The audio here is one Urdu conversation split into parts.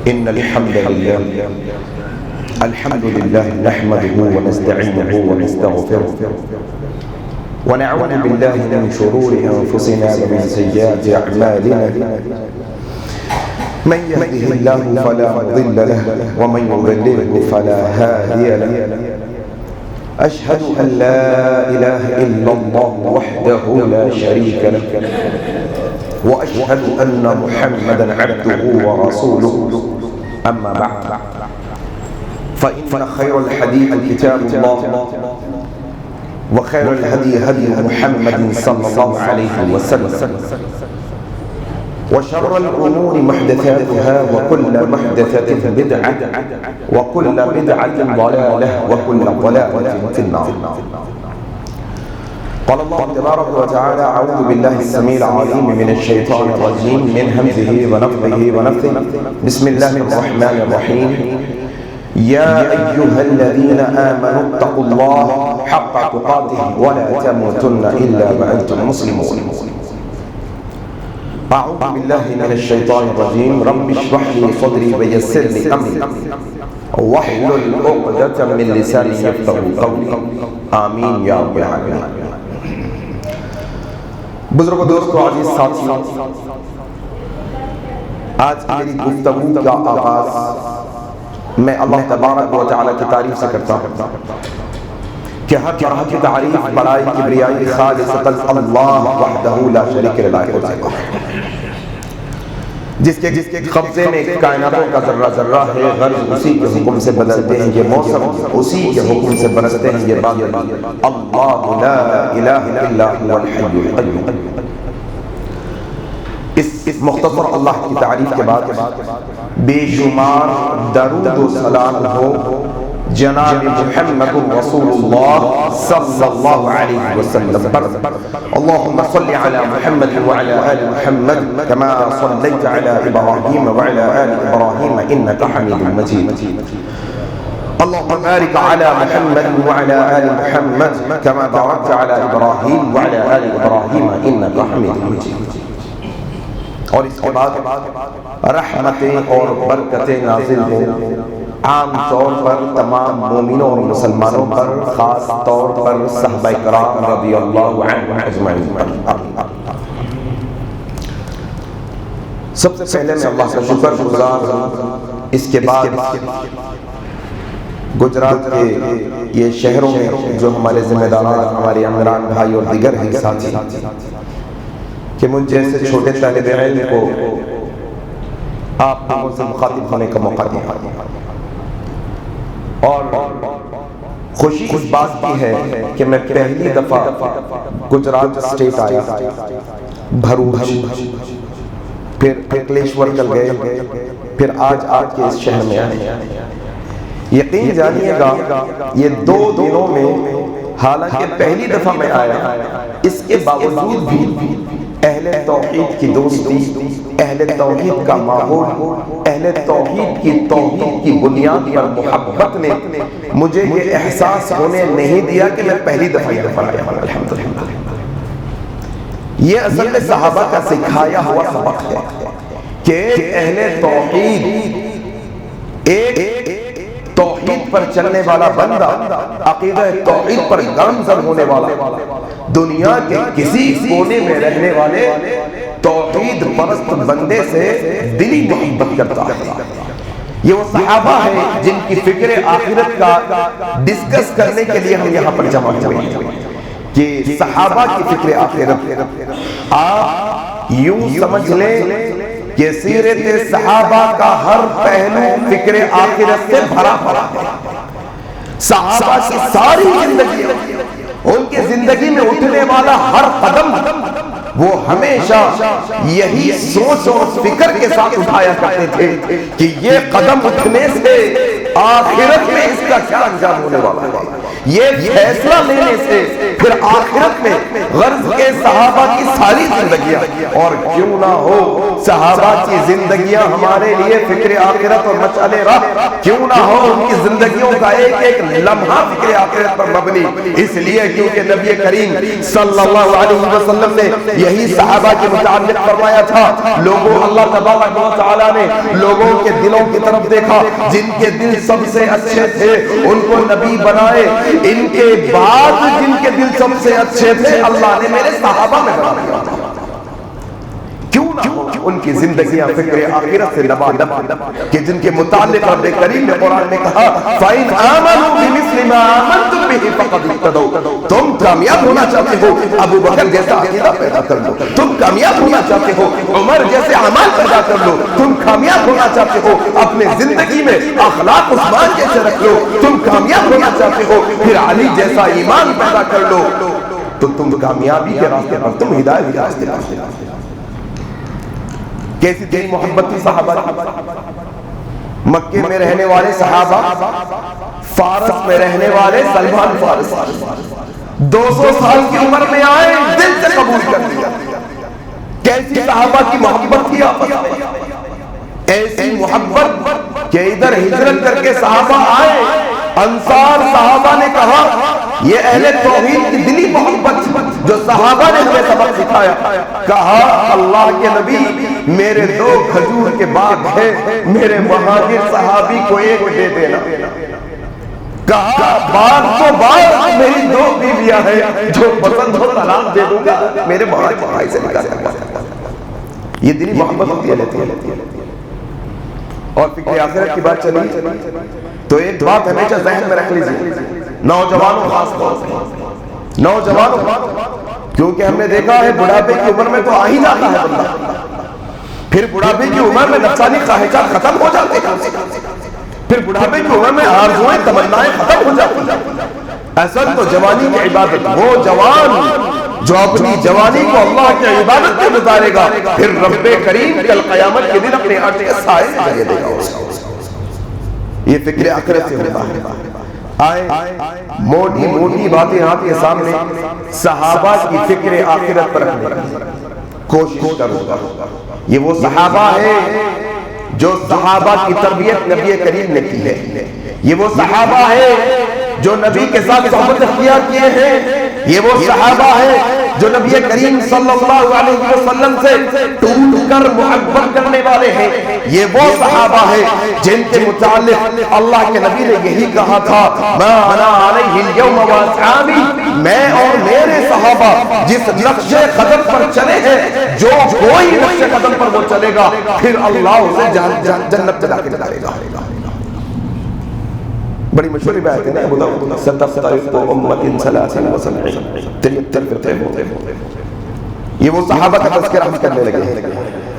إن الحمد لله نحمده ونستعينه ونستغفره ونعوذ بالله من شرور أنفسنا ومن سيئات أعمالنا من يهده الله فلا مضل له ومن يضلله فلا هادي له أشهد أن لا إله إلا الله وحده لا شريك له وأشهد أن محمدا عبده ورسوله أما بعد فإن خير الحديث كتاب الله وخير الهدي هدي محمد صلى الله عليه وسلم وشر الأمور محدثاتها وكل محدثة بدعة وكل بدعة ضلالة وكل ضلالة في النار. قال الله تبارك وتعالى: أعوذ بالله السميع العليم من الشيطان الرجيم من همزه ونفخه ونفثه. بسم الله الرحمن الرحيم. يا أيها الذين آمنوا اتقوا الله حق تقاته ولا تموتن إلا وأنتم مسلمون. أعوذ بالله من الشيطان الرجيم. رب اشرح لي صدري ويسر لي أمري واحلل عقدة من لساني يفقهوا قولي. آمين يا رب العالمين. بزرگوں، دوستوں، عزیز ساتھیوں، آج میری گفتگو کا آغاز میں اللہ تبارک و تعالیٰ کی تعریف سے کرتا ہوں کہ ہر طرح کی تعریف، بڑائی، کبریائی خالصتاً اللہ وحدہ لا شریک لہ ہوتی ہے، جس کے قبضے میں کائناتوں کا ذرہ ذرہ ہے. غرض اسی کے حکم سے بدلتے ہیں یہ موسم، اسی کے حکم سے برستے ہیں یہ بادل. اللہ لا الہ الا هو الحی القیوم. اس مختصر اللہ کی تعریف کے بعد بے شمار درود و سلام ہو جناب محمد رسول اللہ صلی اللہ علیہ وسلم پر. اللہم صل علی محمد وعلی آل محمد كما صلیت علی ابراہیم وعلی آل ابراہیم انکا حمید مجید. اللہم بارک علی محمد وعلی آل محمد كما بارکت علی ابراہیم وعلی آل ابراہیم انکا حمید مجید. اور اس کے بعد رحمتیں اور برکتیں نازل ہوں عام طور پر تمام مومنوں اور مسلمانوں پر، خاص طور پر صحابہ کرام رضی اللہ عنہم اجمعین پر. سب سے پہلے میں اللہ کا شکر گزار ہوں. اس کے بعد گجرات کے یہ شہروں میں جو ہمارے ذمہ داران، ہمارے عمران بھائی اور دیگر ہیں ساتھی، کہ مجھ جیسے چھوٹے طالب علم کو آپ لوگوں سے مخاطب ہونے کا موقع دیا. اور خوشی اس بات کی ہے کہ میں پہلی دفعہ گجرات اسٹیٹ آیا، بھروچ، پھر انکلیشور چل گئے، پھر آج کے اس شہر میں آئے. یقین جانیے گا یہ 2 دنوں میں، حالانکہ پہلی دفعہ میں آیا، اس کے باوجود بھی اہل توحید کی دوستی، اہل توحید کا ماحول، اہل توحید کی بنیاد پر محبت نے مجھے یہ احساس ہونے نہیں دیا کہ میں پہلی دفعہ آیا. الحمدللہ. یہ اصل میں صحابہ کا سکھایا ہوا سبق ہے کہ اہل توحید، ایک توحید پر چلنے والا بندہ، عقیدہ توحید پر گامزن ہونے والا، دنیا کے کسی کونے میں رہنے والے توحید پرست بندے سے دلی محبت کرتا ہے. یہ وہ صحابہ ہیں جن کی فکر آخرت کا ڈسکس کرنے کے لیے ہم یہاں پر جمع ہوئے ہیں کہ صحابہ کی فکر آخرت. آپ یوں سمجھ لیں کہ سیرت صحابہ کا ہر پہلو فکر آخرت سے بھرا پڑا ہے. صحابہ کی ساری زندگی، ان کی زندگی میں اٹھنے والا ہر قدم وہ ہمیشہ یہی سوچ اور فکر کے ساتھ اٹھایا کرتے تھے کہ یہ قدم اٹھنے سے آخرت میں اس کا کیا انجام ہونے والا ہے، یہ فیصلہ لینے سے پھر آخرت میں غرض کے صحابہ کی ساری زندگیاں، اور کیوں نہ ہو صحابہ کی زندگیاں ہمارے لیے فکر آخرت اور مشعل راہ، کیوں نہ ہو ان کی زندگیوں کا ایک ایک لمحہ فکر آخرت پر مبنی، اس لیے کیونکہ نبی کریم صلی اللہ علیہ وسلم نے یہی صحابہ کے متعلق فرمایا تھا، لوگوں اللہ تبارک و تعالیٰ نے لوگوں کے دلوں کی طرف دیکھا، جن کے دل سب سے اچھے تھے ان کو نبی بنائے، ان کے بعد جن کے دل سب سے اچھے تھے اللہ نے میرے صحابہ میں بنا دیا۔ کیوں نہ ان کی زندگیاں فکر آخرت سے لبالب کہ جن کے متعلق رب کریم نے قرآن میں کہا فَإِنْ آمَنُوا بِمِثْلِ مَا آمَنْتُمْ بِهِ فَقَدِ اهْتَدَوْا۔ تم کامیاب ہونا چاہتے ہو ابو بکر جیسا عقیدہ پیدا کر لو، تم کامیاب ہونا چاہتے ہو عمر جیسے اعمال پیدا کر لو، تم کامیاب ہونا چاہتے ہو اپنے زندگی میں اخلاق عثمان جیسے رکھ لو، تم کامیاب ہونا چاہتے ہو پھر علی جیسا ایمان پیدا کر لو، تو تم کامیابی کے راستے پر، تم ہدایت کے راستے پر۔ کیسی تیری محبت تھی صحابہ، مکے میں رہنے والے صحابہ، فارس میں رہنے والے سلمان فارس 200 سال کی عمر میں آئے، دل سے قبول کر لیا۔ کیسی صحابہ کی محبت تھی آپس میں، ایسی محبت کہ ادھر ہجرت کر کے صحابہ آئے، انصار صحابہ نے کہا یہ اہل توحید کی دلی محبت جو صحابہ نے ہمیں سبق سکھایا، کہا اللہ کے نبی میرے 2 کھجور کے باغ ہیں، میرے مہاجر صحابی کو ایک دے دینا۔ کہا باغ تو باغ، میری 2 بیویاں ہیں، جو پسند ہو طلاق دے دوں گا، میرے مہاجر بھائی سے نکاح کرنا۔ یہ دلی محبت ہوتی ہے۔ اور فکر آخرت کی بات چلی تو ایک بات ہمیشہ ذہن میں رکھ لیجیے، نوجوانوں خاص طور سے نوجوانوں، کیونکہ ہم نے دیکھا ہے بڑھاپے کی عمر میں تو آ ہی جاتا ہے بندہ، پھر بڑھاپے کی عمر میں نفسانی خواہشات ختم ہو جاتے ہیں، پھر بڑھاپے کی عمر میں آرزوئیں تمنائیں ختم ہو جاتی ہیں۔ اصل تو جوانی کی عبادت، وہ جوان جو اپنی جوانی کو اللہ کی عبادت میں گزارے گا، پھر رب کریم کل قیامت کے دن اپنے عرش کے سائے میں دے گا اس کو۔ یہ فکر آخرت سے ہوتا ہے۔ آئے موٹی موٹی باتیں آپ کے سامنے صحابہ کی فکر آخرت پر رکھنے کوشش کروں گا۔ یہ وہ صحابہ ہیں جو صحابہ کی تربیت نبی کریم نے کی ہے، یہ وہ صحابہ ہیں جو نبی کے ساتھ صحبت اختیار کیے ہیں، یہ وہ صحابہ ہیں جو نبی کریم صلی اللہ علیہ وسلم سے ٹوٹ کر محبت کرنے والے ہیں، یہ وہ صحابہ ہیں جن کے متعلق اللہ کے نبی نے یہی کہا تھا ما انا علیہ اليوم واصحابی، میں اور میرے صحابہ جس نقش قدم پر چلے ہیں، جو کوئی نقش قدم پر وہ چلے گا پھر اللہ اسے جنت دلا کے لائے گا۔ بڑی مشہور بات ہے نا، ابو داؤد ستفترق امۃ ثلاثین وسبعین، 73 فرقے ہوتے ہیں۔ یہ وہ صحابہ کا تذکرہ ہم کرنے لگے ہیں،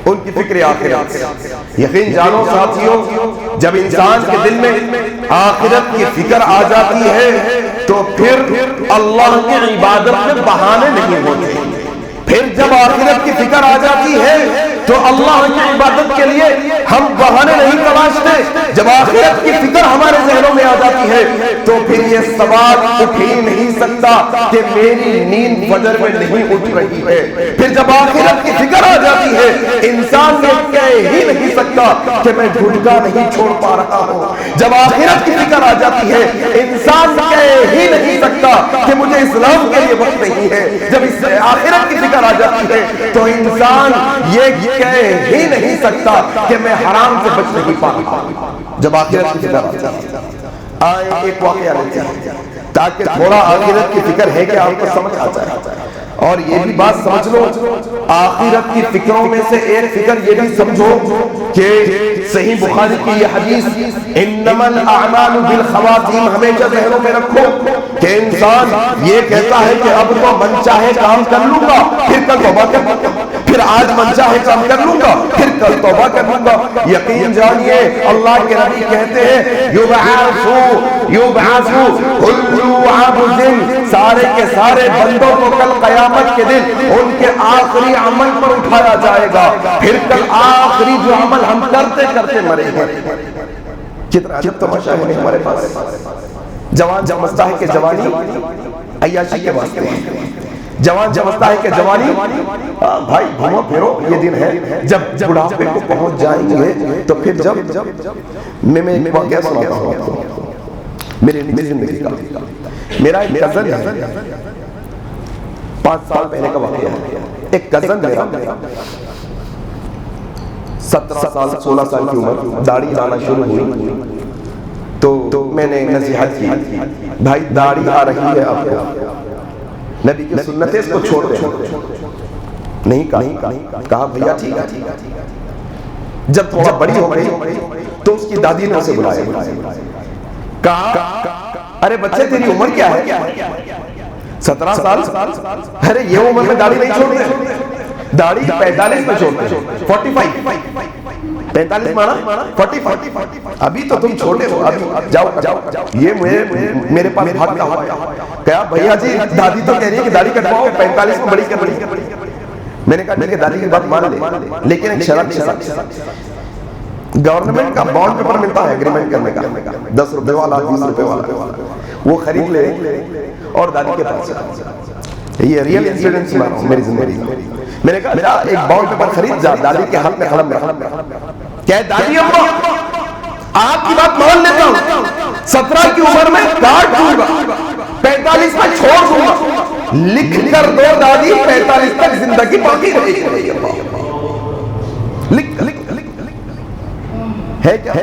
ان کی فکر آخرت۔ یقین جانو ساتھیوں، جب انسان کے دل میں آخرت کی فکر آ جاتی ہے تو پھر اللہ کی عبادت میں بہانے نہیں ہوتے۔ پھر جب آخرت کی فکر آ جاتی ہے تو اللہ کی عبادت کے لیے ہم بہانے نہیں تلاشتے۔ جب آخرت کی فکر ہمارے ذہنوں میں آ جاتی ہے تو پھر یہ سوال اٹھ ہی نہیں سکتا کہ میری نیند فجر میں نہیں اٹھ رہی ہے۔ پھر جب آخرت کی فکر آ جاتی ہے انسان یہ کہہ ہی نہیں سکتا کہ میں گھٹکا نہیں چھوڑ پا رہا ہوں۔ جب آخرت کی فکر آ جاتی ہے انسان کہہ ہی نہیں سکتا کہ مجھے اسلام کے لیے وقت نہیں ہے۔ جب اس آخرت کی فکر آ جاتی ہے تو انسان یہ کہہ ہی نہیں سکتا کہ میں حرام سے بچ نہیں پاتا۔ جب آخرت کی فکر آئے ایک واقعہ لیتے ہیں تاکہ تھوڑا آخرت کی فکر ہے کہ آپ کو سمجھ آ جائے، اور یہ بھی بات سمجھ لو آخرت کی فکروں میں سے ایک فکر یہ بھی سمجھو کہ صحیح بخاری کی یہ حدیث انما الاعمال بالخواتیم ہمیشہ ذہنوں میں رکھو کہ انسان یہ کہتا ہے کہ اب تو من چاہے کام کر لوں گا پھر کل توبہ کر لوں گا، پھر آج من چاہے کام کر لوں گا پھر کل توبہ کر لوں گا۔ یقین جانیے اللہ کے نبی کہتے ہیں یبعث کل عبد، سارے کے سارے بندوں کو کل قیامت کے دن ان کے آخری عمل پر اٹھایا جائے گا، پھر کل آخری جو عمل ہم کرتے کرتے مریں گے۔ کتنا عجب تماشا ہے ہمارے پاس، جوان سمجھتا ہے کہ جوانی عیاشی کے واسطے ہے، جوان سمجھتا ہے کہ جوانی بھائی گھومو پھرو یہ دن ہے، جب بڑھاپے کو پہنچ جائیں گے تو پھر جب میں ایک واقعہ سناتا ہوں آپ کو میری زندگی کا. میرا ایک کزن ہے، 5 سال پہلے کا واقعہ ہے. ایک کزن میرا 17 سال 16 سال کی عمر، داڑھی لانا شروع ہوئی تو میں نے نصیحت کی، بھائی داڑھی آ رہی ہے آپ کو، نبی کی سنت ہے، اس کو چھوڑ دیں. نہیں کہا بھیا ٹھیک ہے. جب تھوڑا بڑی ہو گئی تو اس کی دادی نے اسے بلایا، کہا ارے بچے تیری عمر کیا ہے؟ 17 سال. ارے یہ عمر میں داڑھی نہیں چھوڑتے، داڑھی 45 میں چھوڑتے، 45 45 مانا 45. ابھی تو تم چھوٹے ہو، ابھی جاؤ. یہ میرے پاس بھاگتا ہوا کہا بھیا جی دادی تو کہہ رہی ہے کہ داڑھی کٹواؤ، 45 میں بڑی کر رہی. میں نے کہا ٹھیک ہے دادی کی بات مان لے، لیکن ایک شرط ہے، گورنمنٹ کا بانڈ پیپر ملتا ہے ایگریمنٹ کرنے کا، 10 روپے والا 20 روپے والا، وہ خرید لے اور دادی کے پاس. یہ ریئل انسیڈنٹ سنا رہا ہوں میری زندگی میں. میں نے کہا میرا ایک بانڈ پیپر خرید جا، دادی کے ہاتھ میں قلم رکھ، کہے دادی ابا آپ کی بات مان لیتا ہوں، 17 کی عمر میں کاٹ دوں گا، 45 میں چھوڑ دوں گا، لکھ کر دو دادی 45 تک زندگی باقی رہے گی. لکھ ہے کیا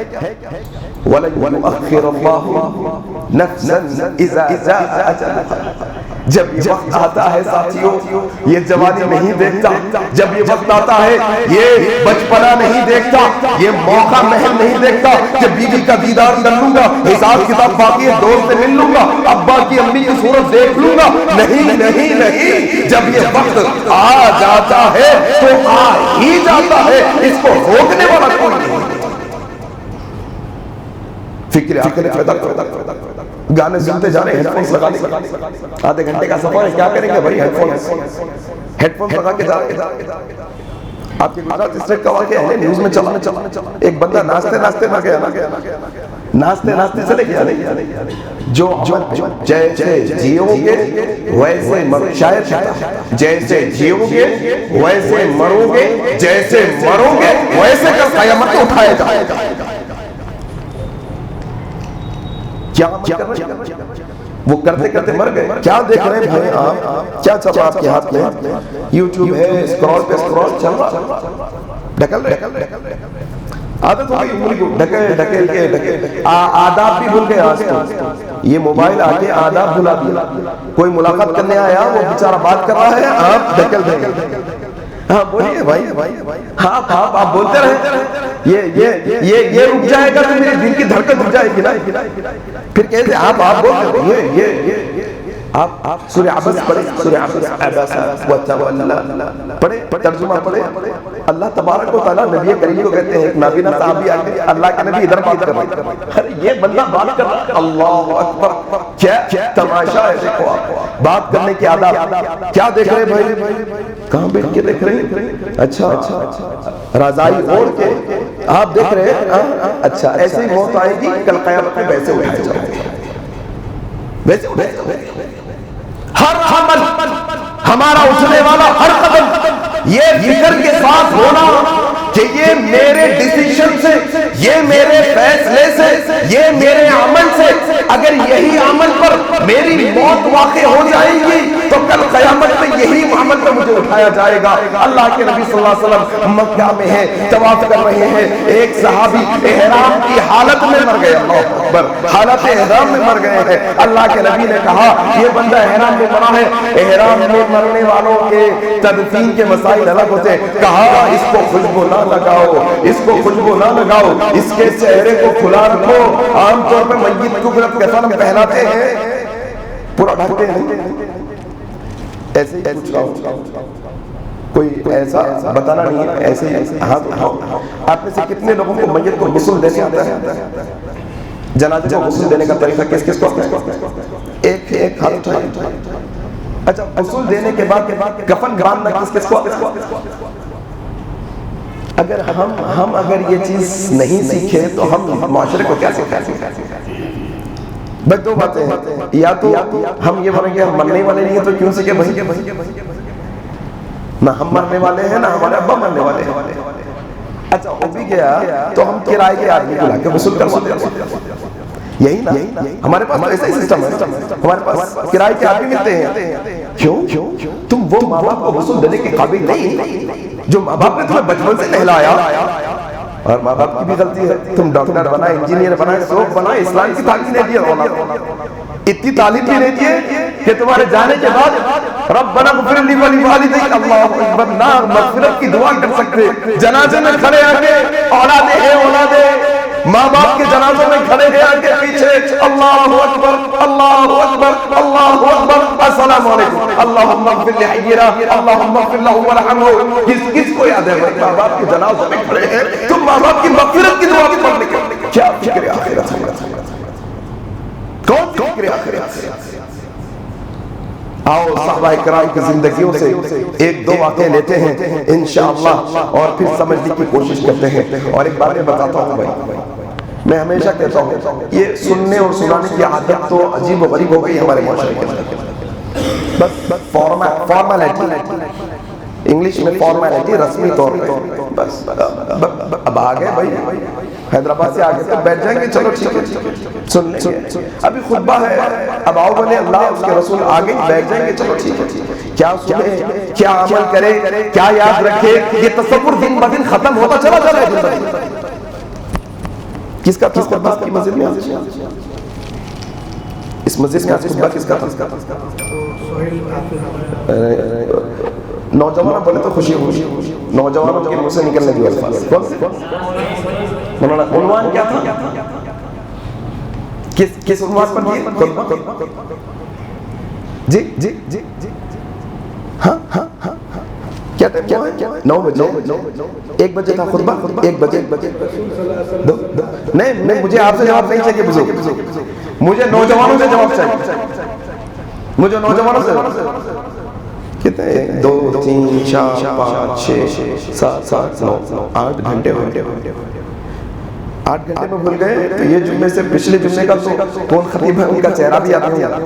وَلَن يُؤَخِّرَ اللَّهُ نَفْسًا إِذَا جَاءَ أَجَلُهَا. جب یہ وقت آتا ہے ساتھیوں، یہ جوانی نہیں دیکھتا، جب یہ وقت آتا ہے یہ بچپنا نہیں دیکھتا، یہ موقع محل نہیں دیکھتا کہ بیوی کا دیدار کر لوں گا، حساب کتاب باقی ہے، دوست سے مل لوں گا، ابا کی امی کی صورت دیکھ لوں گا. نہیں، جب یہ وقت آ جاتا ہے تو آ ہی جاتا ہے، اس کو روکنے والا کوئی نہیں. فکر آخر پیدا گانے سنتے جانے، ہیڈ فونز لگا لے، آدھے گھنٹے کا سفر ہے، کیا کریں گے بھائی؟ ہیڈ فونز لگا کے جا رہے. آپ کی گجرات اسٹیٹ کا واقعہ ہے، نیوز میں چلا، ایک بندہ ناچتے مر گیا، ناچتے چلے گیا. جو جیسے جیو گے ویسے مرو، شاعر کہتا ہے جیسے جیو گے ویسے مرو گے، جیسے مرو گے ویسے کر قیامت کو اٹھایا جائے گا. وہ کرتے مر گئے. کیا دیکھ رہے ہیں بھائی آپ؟ کیا چل رہا آپ کے ہاتھ میں؟ یوٹیوب ہے، اسکرول پہ اسکرول چل رہا، ڈھکل رہے. عادت ہوگی انگلی کو ڈھکل کے آداب بھی بھول گئے. آج کل یہ موبائل آ کے آداب بھلا دیا. کوئی ملاقات کرنے آیا، وہ بیچارہ بات کر رہا ہے، آپ ڈھکل دیں. ہاں بولیے بھائی، آپ بولتے رہے، یہ رک جائے گا تو میرے دل کی دھڑکن رک جائے گی نا. پھر کہتے آپ بولتے آپ سورہ عبس پڑھیں، سورہ عبس پڑھیں، ترجمہ پڑھیں. اللہ تبارک و تعالیٰ نبی کریم کو کہتے ہیں، ایک نابینا صحابی آگے، اللہ کے نبی ادھر بات کر رہے ہیں، ارے یہ بندہ بات کر رہا ہے، اللہ اکبر. کیا تماشا ہے، دیکھو آپ بات کرنے کی آداب. کیا دیکھ رہے بھائی؟ کہاں بیٹھ کے دیکھ رہے؟ اچھا رضائی اوڑھ کے آپ دیکھ رہے ہیں. اچھا ایسے ہی موت آئے گی کل قیامت میں، ویسے اٹھائے جائیں گے، ویسے اٹھائے جائیں گے. ہر عمل ہمارا اٹھنے والا ہر قدم یہ فکر کے ساتھ ہونا کہ یہ میرے ڈیسیشن سے، یہ میرے فیصلے سے، یہ میرے عمل سے، اگر یہی عمل پر میری موت واقع ہو جائے گی تو کل قیامت میں یہی عمل پر مجھے اٹھایا جائے گا. اللہ کے نبی صلی اللہ علیہ وسلم مکہ میں ہیں، طواف کر رہے ہیں، ایک صحابی احرام کی حالت میں مر گئے، اللہ اکبر، حالت احرام میں مر گئے ہیں. اللہ کے نبی نے کہا یہ بندہ احرام میں مرا ہے. احرام میں مرنے والوں کے تدفین کے مسائل الگ ہوتے. کہا اس کو خوشبو نہ لگاؤ، اس کو خوشبو نہ لگاؤ، اس کے چہرے کو کھلا رکھو. عام طور پہ میت کو کفن پہناتے ہیں، پورا ڈھکتے ہیں. ایسے ہی پوچھ رہا ہوں، کوئی ایسا بتانا نہیں ہے، ایسے ہی ہاتھ اٹھاؤ. آپ میں سے کتنے لوگوں کو میت کو غسل دینے آتا ہے؟ جنازے کو غسل دینے کا طریقہ کس کو؟ ایک ہاتھ اٹھائیں. اچھا غسل دینے کے بعد کفن باندھنا کس کو؟ اگر ہم اگر یہ چیز نہیں سیکھے تو ہم معاشرے کو کیا سکھائیں؟ بھائی دو باتیں ہیں، یا تو ہم یہ بولیں گے ہم مرنے والے نہیں ہیں تو کیوں سیکھے بھائی، نہ ہم مرنے والے ہیں نہ ہمارے ابا مرنے والے ہیں. اچھا ہو بھی گیا تو ہم کرائے کے آدمی بلا کے غسل کرواتے ہیں، یہی نا. ہمارے پاس تو ایسا ہی سسٹم ہے، ہمارے پاس کرائے کے آدمی ملتے ہیں. کیوں؟ تم وہ ماں باپ کو غسل دینے کے قابل نہیں جو ماں باپ نے تمہیں بچپن سے نہلایا. اور ماں باپ کی بھی غلطی ہے، تم ڈاکٹر بنا، انجینئر بنا، سوک بنا، اسلام کی تعلیم نہیں دی، اتنی تعلیم بھی نہیں دی کہ تمہارے جانے کے بعد ربنا اغفر لی ولوالدی، اللہ اکبر، نہ مغفرت کی دعا کر سکتے. جنازے میں کھڑے آ کے اولادے ہے اولادے، ماں باپ کے جنازوں میں کھڑے ہیں آ کے پیچھے اللہ اکبر اللہ اکبر اللہ اکبر السلام علیکم اللہم اغفر لحینا اللہم اغفر لہ ورحمہ. کس کو یاد ہے ماں باپ کے جنازوں میں کھڑے ہیں تم ماں باپ کی مغفرت کی دعا پڑھنے کے؟ کیا فکر آخرت ہے؟ کون فکر آخرت؟ آؤ صحابہ کرام کی زندگیوں سے ایک دو واقعے لیتے ہیں انشاءاللہ اور پھر سمجھنے کی کوشش کرتے ہیں. اور ایک بات میں بتاتا ہوں بھائی، میں ہمیشہ کہتا ہوں یہ سننے اور سنانے کی عادت تو عجیب و غریب ہو گئی ہمارے معاشرے کے اندر. بس فارمیلٹی، انگلش میں فارمیلٹی، رسمی طور پہ بس. اب آگے بھائی حیدرآباد سے آگے تو بیٹھ جائیں گے، چلو ٹھیک ہے سن لیں گے، ابھی خطبہ ہے، اب آؤ بولے اللہ اس کے رسول آگے بیٹھ جائیں گے، چلو ٹھیک ہے. کیا سنے، کیا عمل کرے، کیا یاد رکھے، یہ تصور دن بدن ختم ہوتا چلا جا رہا ہے. کس کا تھا خطبہ کی مسجد میں؟ اس مسجد میں خطبہ کس کا تھا؟ نوجوانوں بولے تو خوشی ہوئی، نوجوانوں کے منہ سے نکلنے کی الفاظ. کون سے؟ مولانا عنوان کیا تھا؟ کس عنوان پر دیے خطبہ؟ جی ہاں کیا ٹائم ہے؟ 9 بجے، 1 بجے تھا خطبہ، 1 بجے نہیں، مجھے آپ سے جواب نہیں چاہیے بزرگ، مجھے نوجوانوں سے جواب چاہیے، مجھے نوجوانوں سے. کتنے 1 2 3 4 5 6 7 9 8 گھنٹے ہوئے، 8 گھنٹے میں بھول گئے. تو یہ جمعے سے پچھلے جمعے کا تو کون خطیب ہے ان کا چہرہ بھی یاد نہیں آتا.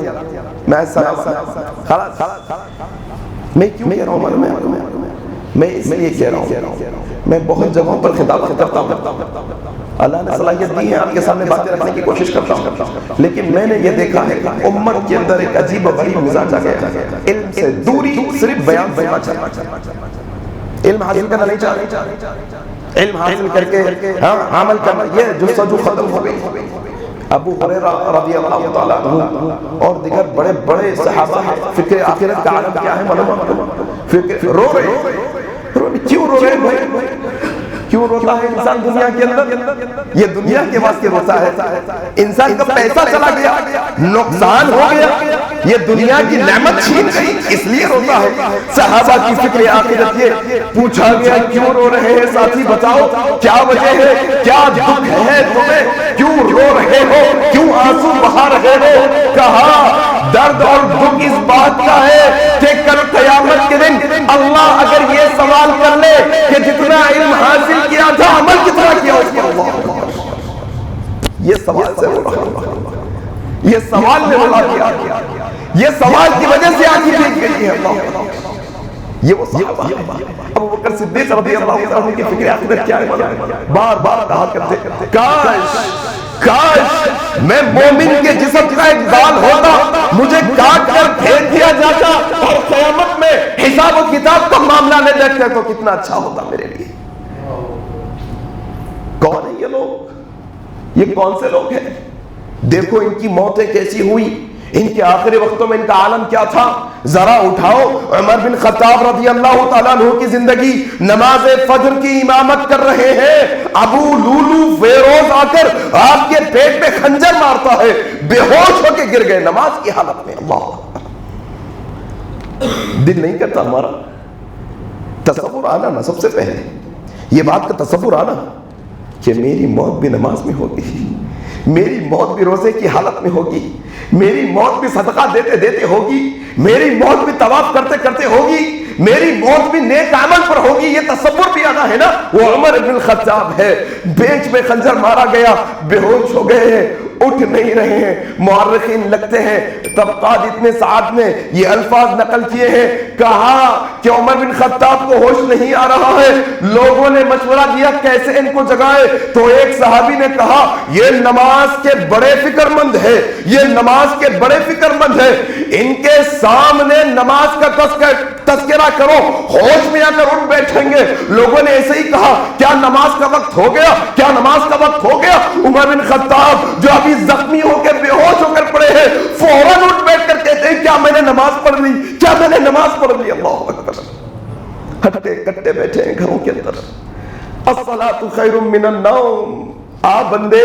میں کیوں کہہ رہا ہوں معلوم ہے؟ میں اس لیے کہہ رہا ہوں، میں بہت جگہوں پر خطابت کرتا ہوں، اللہ نے صلاحیت دی ہے آپ کے سامنے باتیں رکھنے کی کوشش کرتا ہوں، لیکن میں نے یہ دیکھا ہے امت کے اندر ایک عجیب و غریب مزاج آ گیا ہے. علم سے دوری، صرف بیان سننا چاہتا، علم حاصل کرنا نہیں چاہتا، علم حاصل کر کے عمل کرنا، یہ جستجو ختم ہو گئی. ابو ہریرہ رضی اللہ تعالیٰ عنہ اور دیگر بڑے بڑے صحابہ فکر آخرت کا عالم کیا ہے معلوم؟ فکر رو رہے. کیوں رو رہے بھائی؟ کیوں روتا ہے انسان دنیا کے اندر؟ یہ دنیا کے واسطے روتا ہے. انسان کا پیسہ چلا گیا، نقصان ہو گیا، یہ دنیا کی نعمت چھین گئی، اس لیے روتا ہے. صحابہ کی فکر آخرت یہ پوچھا گیا کیوں رو رہے ہیں ساتھی، بتاؤ کیا وجہ ہے، کیا دکھ ہے تمہیں، کیوں رو رہے ہو، کیوں آنسو بہا رہے ہو؟ کہا درد اور دکھ اس بات کا ہے کہ کل قیامت کے دن اللہ اگر یہ سوال کر لے کہ جتنا علم حاصل کیا تھا عمل کتنا کیا اس پر، اللہ یہ سوال سے ہو رہا ہے، یہ سوال نے بلا کیا، یہ سوال کی وجہ سے آنکھیں بھیگ گئی ہے. اللہ یہ وہ صحابہ ابو بکر صدیق رضی اللہ عنہ کی فکر آخرت کیا ہے، بار بار کہا کرتے کاش میں مومن کے جسم کا ایک بال ہوتا، مجھے کاٹ کر پھینک دیا جاتا اور قیامت میں حساب و کتاب کا معاملہ لے دیکھتے تو کتنا اچھا ہوتا میرے لیے. کون ہیں یہ لوگ؟ یہ کون سے لوگ ہیں؟ دیکھو ان کی موتیں کیسی ہوئی، ان کے آخری وقتوں میں ان کا عالم کیا تھا. ذرا اٹھاؤ عمر بن خطاب رضی اللہ تعالیٰ عنہ کی زندگی، نماز فجر کی امامت کر رہے ہیں، ابو لولو فیروز آ کر آپ کے پیٹ میں خنجر مارتا ہے، بے ہوش ہو کے گر گئے نماز کی حالت میں. اللہ دل نہیں کرتا ہمارا تصور آنا نا، سب سے پہلے یہ بات کا تصور آنا کہ میری موت بھی نماز میں ہوگی، میری موت بھی روزے کی حالت میں ہوگی، میری موت بھی صدقہ دیتے دیتے ہوگی، میری موت بھی طواف کرتے کرتے ہوگی، میری موت بھی نیک عمل پر ہوگی، یہ تصور بھی آنا ہے نا۔ وہ عمر بن الخطاب ہے، بیچ میں خنجر مارا گیا، بے ہوش ہو گئے ہیں، اٹھ نہیں رہے ہیں۔ مورخین لگتے ہیں طبقات ابن سعد نے یہ الفاظ نقل کیے ہیں، کہا کہ عمر بن خطاب کو ہوش نہیں آ رہا ہے، لوگوں نے مشورہ دیا کیسے ان کو جگائے، تو ایک صحابی نے کہا یہ نماز کے بڑے فکر مند ہے، یہ نماز کے بڑے فکر مند ہے، ان کے سامنے نماز کا تذکرہ کرو، ہوش میں آ کر اٹھ بیٹھیں گے۔ لوگوں نے ایسے ہی کہا کیا نماز کا وقت ہو گیا، کیا نماز کا وقت ہو گیا؟ عمر بن خطاب جو ابھی زخمی ہو کے بے ہوش ہو کر پڑے ہیں، فوراً اٹھ بیٹھ کر کہتے ہیں کیا میں نے نماز پڑھ لی، کیا میں نے نماز پڑھ لی؟ اللہ اکبر۔ ہٹے کٹے بیٹھے ہیں گھروں کے اندر۔ الصلاۃ خیر من النوم، آ بندے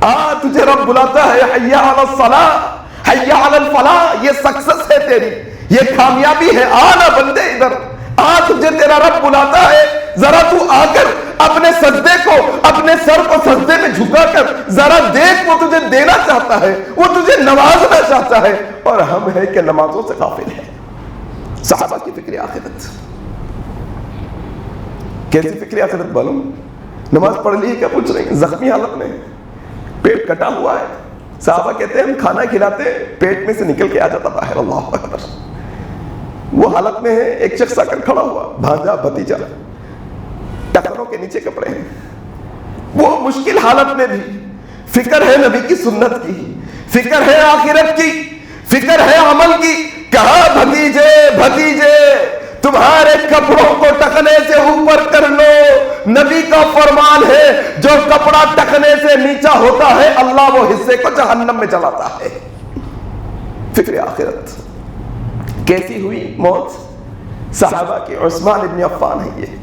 آ، تجھے رب بلاتا ہے، حی علی الصلاۃ حی علی الفلاح، یہ سکسس ہے تیری، یہ کامیابی ہے، آ نا بندے ادھر آ، تجھے تیرا رب بلاتا ہے، ذرا تو آ کر اپنے سجدے کو، اپنے سر کو سجدے میں جھکا کر ذرا دیکھ، وہ تجھے دینا چاہتا ہے، وہ تجھے نوازنا چاہتا ہے، اور ہم ہیں کہ نمازوں سے غافل ہیں۔ صحابہ کی فکر آخرت، کیسی فکر آخرت معلوم؟ نماز پڑھ لی کیا پوچھ رہے ہیں، زخمی حالت میں پیٹ کٹا ہوا ہے، صحابہ کہتے ہیں ہم کھانا کھلاتے پیٹ میں سے نکل کے آ جاتا باہر۔ اللہ اکبر۔ وہ حالت میں ہے، ایک شخص آ کر کھڑا ہوا، بھانجا بھتیجا، ٹخنوں کے نیچے کپڑے ہیں، وہ مشکل حالت میں بھی فکر ہے نبی کی سنت کی، فکر ہے آخرت کی، فکر ہے عمل کی۔ کہا بھتیجے بھتیجے تمہارے کپڑوں کو ٹخنے سے اوپر کر لو، نبی کا فرمان ہے جو کپڑا ٹخنے سے نیچا ہوتا ہے اللہ وہ حصے کو جہنم میں جلاتا ہے۔ فکر آخرت۔ کیسی ہوئی موت؟ صحابہ کی عثمان ابن عفان ہے۔ یہ